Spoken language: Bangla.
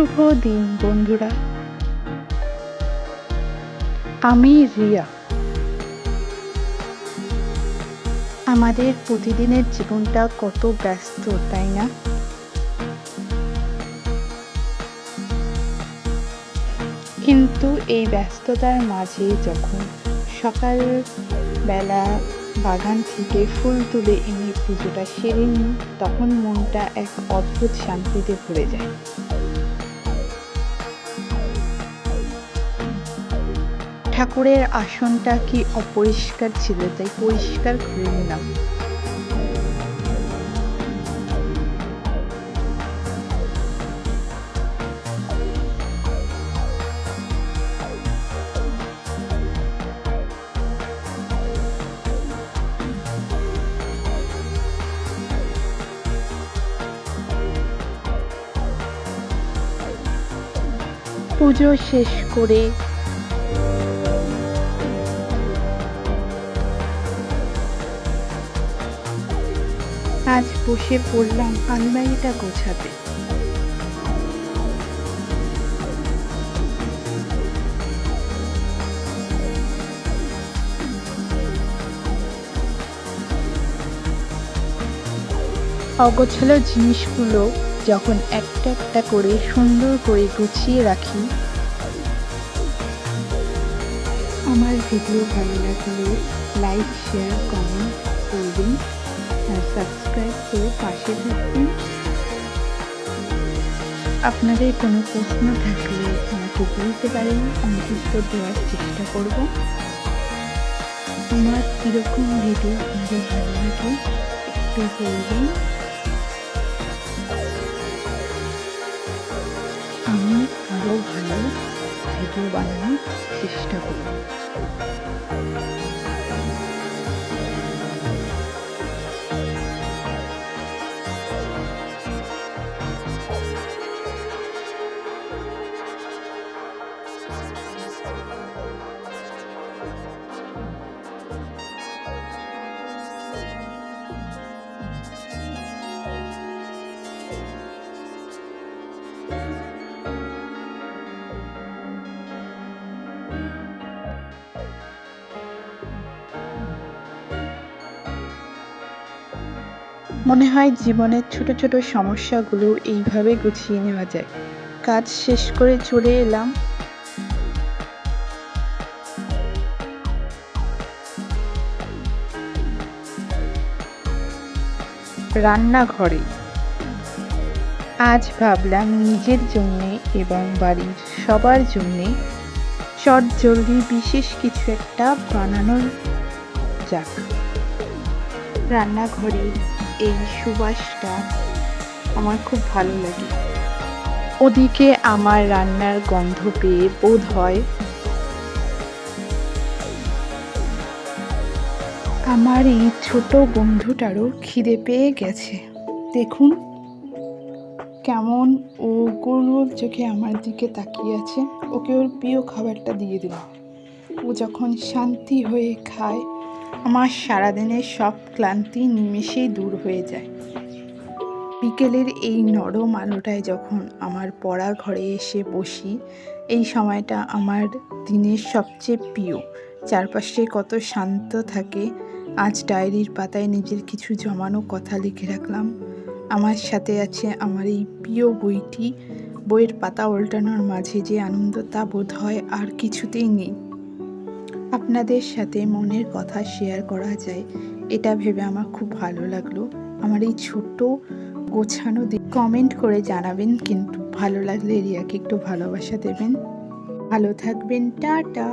শুভ দিন বন্ধুরা। আমি রিয়া। আমাদের প্রতিদিনের জীবনটা কত ব্যস্ত, তাই না? কিন্তু এই ব্যস্ততার মাঝে যখন সকাল বেলা বাগান থেকে ফুল তুলে এনে পুজোটা সেরে নিই, তখন মনটা এক অদ্ভুত শান্তিতে ভরে যায়। ঠাকুরের আসনটা কি অপরিষ্কার ছিল, তাই পরিষ্কার করে নিলাম। পুজো শেষ করে আজ বসে পড়লাম আলমারিটা গোছাতে। অগোছালো জিনিসগুলো যখন একটা একটা করে সুন্দর করে গুছিয়ে রাখি। আমার ভিডিও ভালো লাগলে লাইক, শেয়ার, কমেন্ট করবেন আর সাবস্ক্রাইব করে পাশে থাকবেন। আপনাদের কোনো প্রশ্ন থাকলে আমাকে বলতে পারেন, আমি উত্তর দেওয়ার চেষ্টা করব। আমার কীরকম ভিডিও আপনাদের ভালো লাগে একটু বলবেন। আমি আরও ভালো ভিডিও বানানোর চেষ্টা করব। মনে হয় জীবনের ছোট ছোট সমস্যাগুলো এইভাবে গুছিয়ে নেওয়া যায়। কাজ শেষ করে চলে এলাম রান্নাঘরে। আজ ভাবলাম নিজের জন্যে এবং বাড়ির সবার জন্যে চটজলদি বিশেষ কিছু একটা বানানো যাক। রান্নাঘরের এই সুবাসটা আমার খুব ভালো লাগে। ওদিকে আমার রান্নার গন্ধ পেয়ে বোধ হয় আমার এই ছোট বন্ধুটারও খিদে পেয়ে গেছে। দেখুন কেমন ও গোল গোল চোখে আমার দিকে তাকিয়ে আছে। ওকে ওর প্রিয় খাবারটা দিয়ে দিলাম। ও যখন শান্তি হয়ে খায়, আমার সারাদিনের সব ক্লান্তি নিমেষেই দূর হয়ে যায়। বিকেলের এই নরম আলোটায় যখন আমার পড়া ঘরে এসে বসি, এই সময়টা আমার দিনের সবচেয়ে প্রিয়। চারপাশে কত শান্ত থাকে। আজ ডায়েরির পাতায় নিজের কিছু জমানো কথা লিখে রাখলাম। আমার সাথে আছে আমার এই প্রিয় বইটি। বইয়ের পাতা উল্টানোর মাঝে যে আনন্দ, তা বোধ হয় আর কিছুতেই নেই। আপনাদের সাথে মনের কথা শেয়ার করা যায়, এটা ভেবে আমার খুব ভালো লাগলো। আমার এই ছোট্ট গোছানো কমেন্ট করে জানাবেন, কিন্তু ভালো লাগলে রিয়াকে একটু ভালোবাসা দেবেন। ভালো থাকবেন, টাটা।